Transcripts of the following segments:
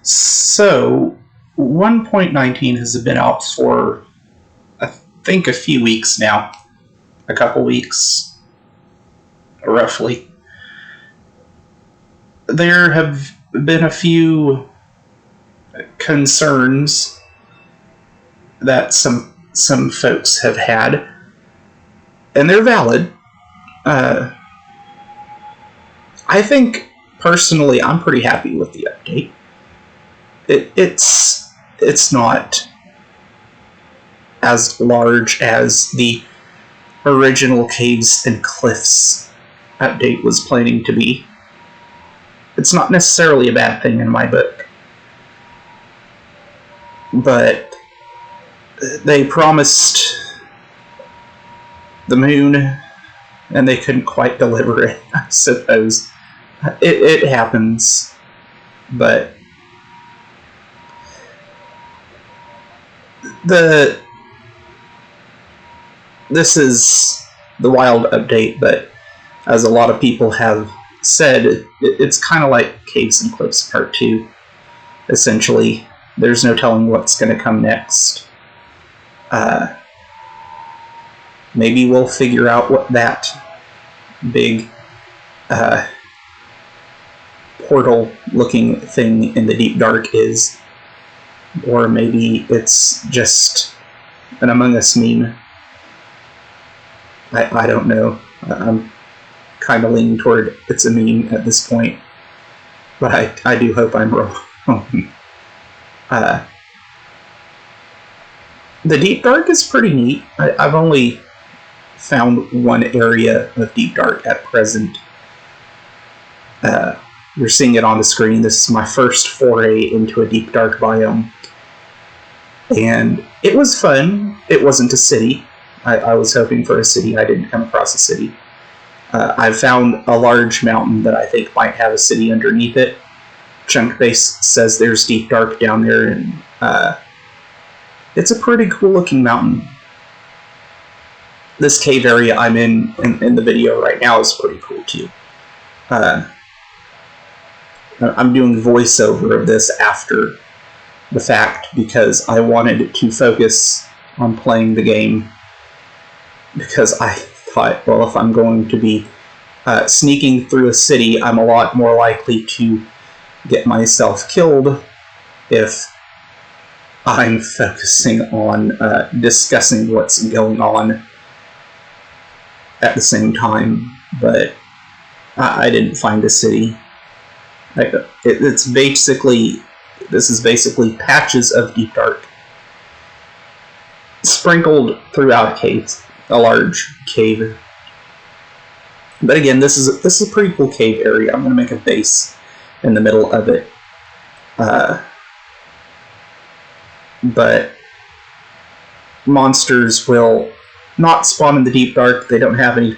So, 1.19 has been out for, I think, a few weeks now. A couple weeks, roughly. There have been a few concerns that some folks have had, and they're valid. I think, personally, I'm pretty happy with the update. It's not as large as the original Caves and Cliffs update was planning to be. It's not necessarily a bad thing in my book, but they promised the moon and they couldn't quite deliver it, I suppose. It happens, but this is the wild update, but as a lot of people have said, it's kind of like Caves and Cliffs Part 2. Essentially, there's no telling what's going to come next. Maybe we'll figure out what that big portal-looking thing in the deep dark is. Or maybe it's just an Among Us meme. I don't know. I'm kind of leaning toward it's a meme at this point. But I do hope I'm wrong. The Deep Dark is pretty neat. I've only found one area of Deep Dark at present. You're seeing it on the screen. This is my first foray into a Deep Dark biome. And it was fun. It wasn't a city. I was hoping for a city. I didn't come across a city. I found a large mountain that I think might have a city underneath it. Chunkbase says there's Deep Dark down there, and it's a pretty cool looking mountain. This cave area I'm in the video right now is pretty cool too. I'm doing voiceover of this after the fact because I wanted to focus on playing the game, because I thought, well, if I'm going to be sneaking through a city, I'm a lot more likely to get myself killed if I'm focusing on discussing what's going on at the same time. But I didn't find a city. This is basically patches of Deep Dark sprinkled throughout caves, a large cave. But again, this is a pretty cool cave area. I'm going to make a base in the middle of it. But monsters will not spawn in the Deep Dark. They don't have any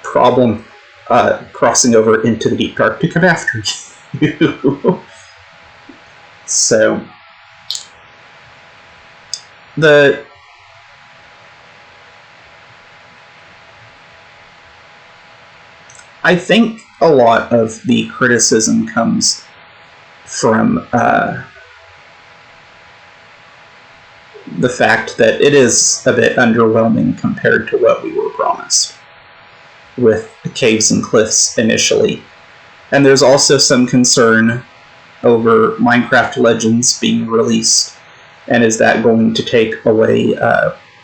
problem crossing over into the Deep Dark to come after you. So I think a lot of the criticism comes from the fact that it is a bit underwhelming compared to what we were promised with the Caves and Cliffs initially. And there's also some concern over Minecraft Legends being released, and is that going to take away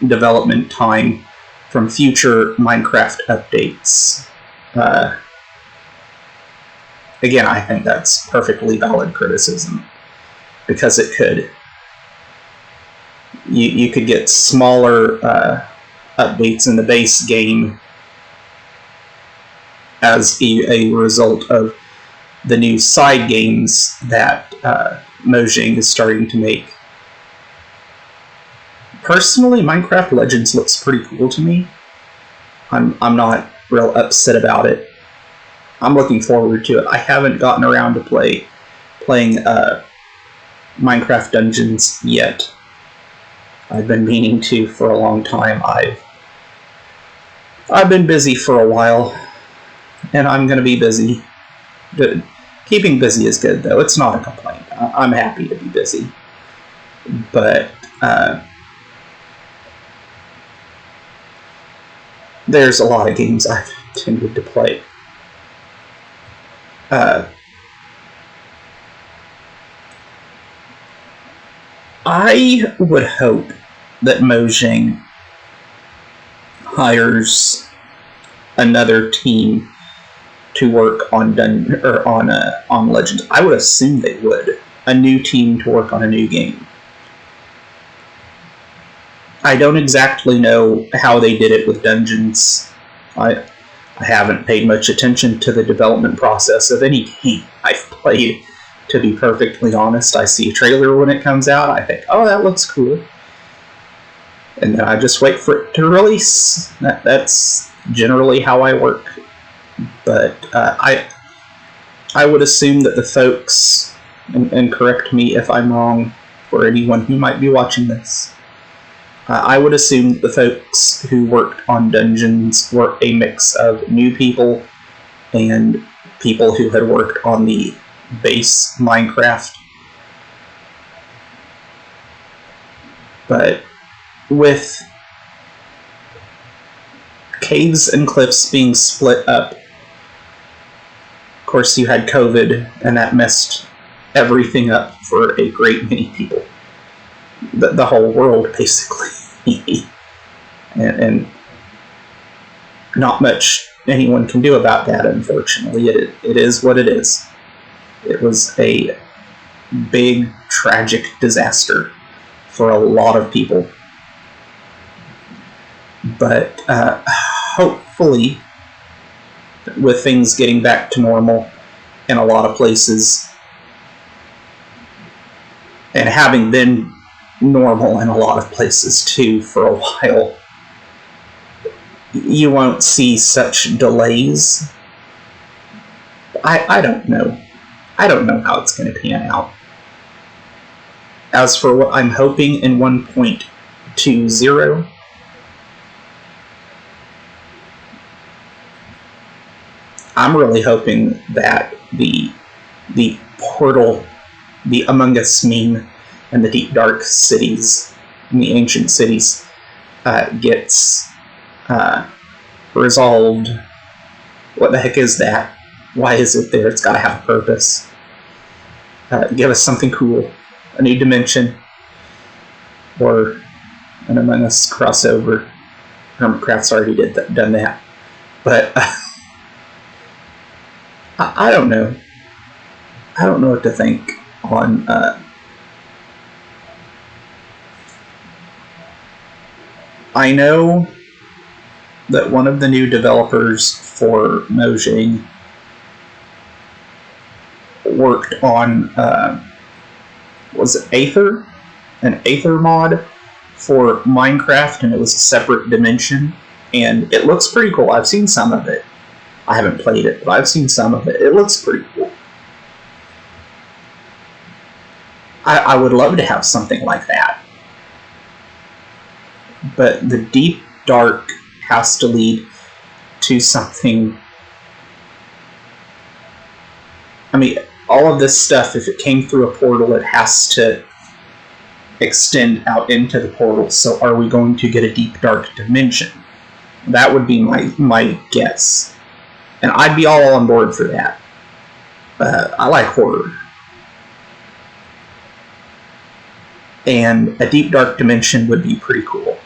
development time from future Minecraft updates? Again, I think that's perfectly valid criticism, because it could. You could get smaller updates in the base game as a result of the new side games that Mojang is starting to make. Personally, Minecraft Legends looks pretty cool to me. I'm not real upset about it. I'm looking forward to it. I haven't gotten around to playing Minecraft Dungeons yet. I've been meaning to for a long time. I've been busy for a while, and I'm going to be busy. Keeping busy is good, though. It's not a complaint. I'm happy to be busy. But there's a lot of games I've tended to play. I would hope that Mojang hires another team to work on on Legends. I would assume they would. A new team to work on a new game. I don't exactly know how they did it with Dungeons. I haven't paid much attention to the development process of any game I've played, to be perfectly honest. I see a trailer when it comes out, I think, oh, that looks cool. And then I just wait for it to release. That's generally how I work. But I would assume that the folks, and correct me if I'm wrong for anyone who might be watching this, I would assume that the folks who worked on Dungeons were a mix of new people and people who had worked on the base Minecraft. But with caves and cliffs being split up, of course you had COVID, and that messed everything up for a great many people. The whole world, basically. and not much anyone can do about that, unfortunately. It is what it is. It was a big, tragic disaster for a lot of people. But hopefully, with things getting back to normal in a lot of places, and having been normal in a lot of places too for a while, you won't see such delays. I don't know. I don't know how it's going to pan out. As for what I'm hoping in 1.20, I'm really hoping that the portal, the Among Us meme, and the deep dark cities, and the ancient cities, gets resolved. What the heck is that? Why is it there? It's got to have a purpose. Give us something cool. A new dimension. Or an Among Us crossover. Hermitcraft's already done that. But I don't know. I don't know what to think on I know that one of the new developers for Mojang worked on, was it Aether? An Aether mod for Minecraft, and it was a separate dimension, and it looks pretty cool. I've seen some of it. I haven't played it, but I've seen some of it. It looks pretty cool. I would love to have something like that. But the deep dark has to lead to something. I mean, all of this stuff, if it came through a portal, it has to extend out into the portal. So are we going to get a deep dark dimension? That would be my guess. And I'd be all on board for that. I like horror. And a deep dark dimension would be pretty cool.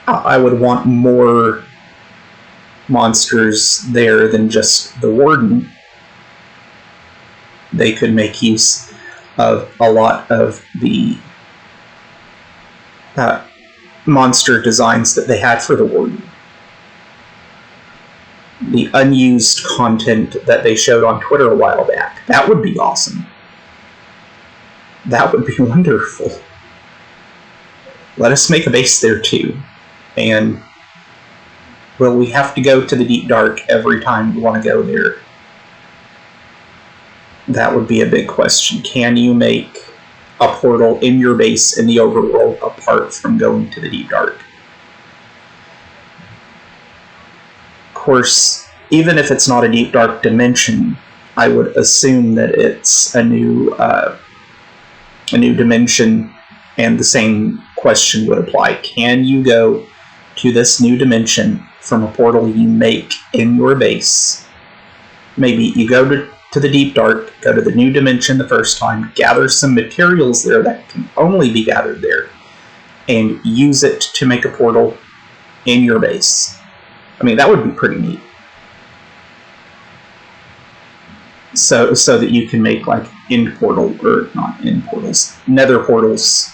I would want more monsters there than just the Warden. They could make use of a lot of the monster designs that they had for the Warden. The unused content that they showed on Twitter a while back. That would be awesome. That would be wonderful. Let us make a base there too. And will we have to go to the deep dark every time we want to go there? That would be a big question. Can you make a portal in your base in the overworld apart from going to the deep dark? Of course, even if it's not a deep dark dimension, I would assume that it's a new dimension, and the same question would apply. Can you go to this new dimension from a portal you make in your base? Maybe you go to the deep dark, go to the new dimension the first time, gather some materials there that can only be gathered there, and use it to make a portal in your base. I mean, that would be pretty neat. So that you can make like end portal, or not end portals, nether portals.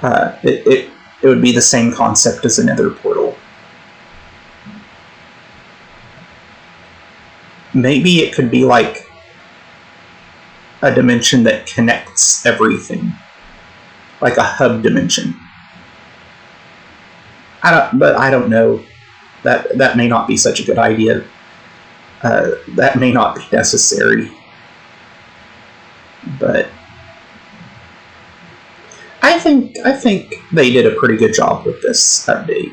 It would be the same concept as a nether portal. Maybe it could be like a dimension that connects everything, like a hub dimension. But I don't know. That may not be such a good idea. That may not be necessary. But I think they did a pretty good job with this update.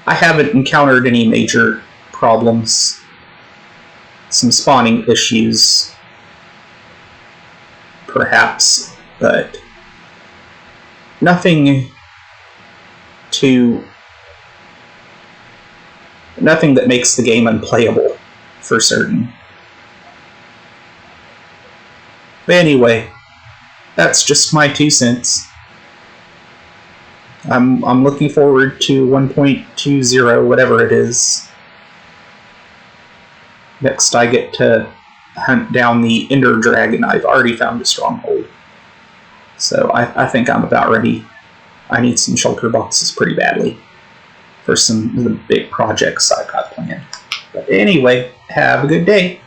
I haven't encountered any major problems. Some spawning issues, perhaps, but nothing that makes the game unplayable, for certain. But anyway, that's just my 2 cents. I'm looking forward to 1.20, whatever it is. Next I get to hunt down the Ender Dragon. I've already found a stronghold. So I think I'm about ready. I need some shulker boxes pretty badly for some of the big projects I've got planned. But anyway, have a good day.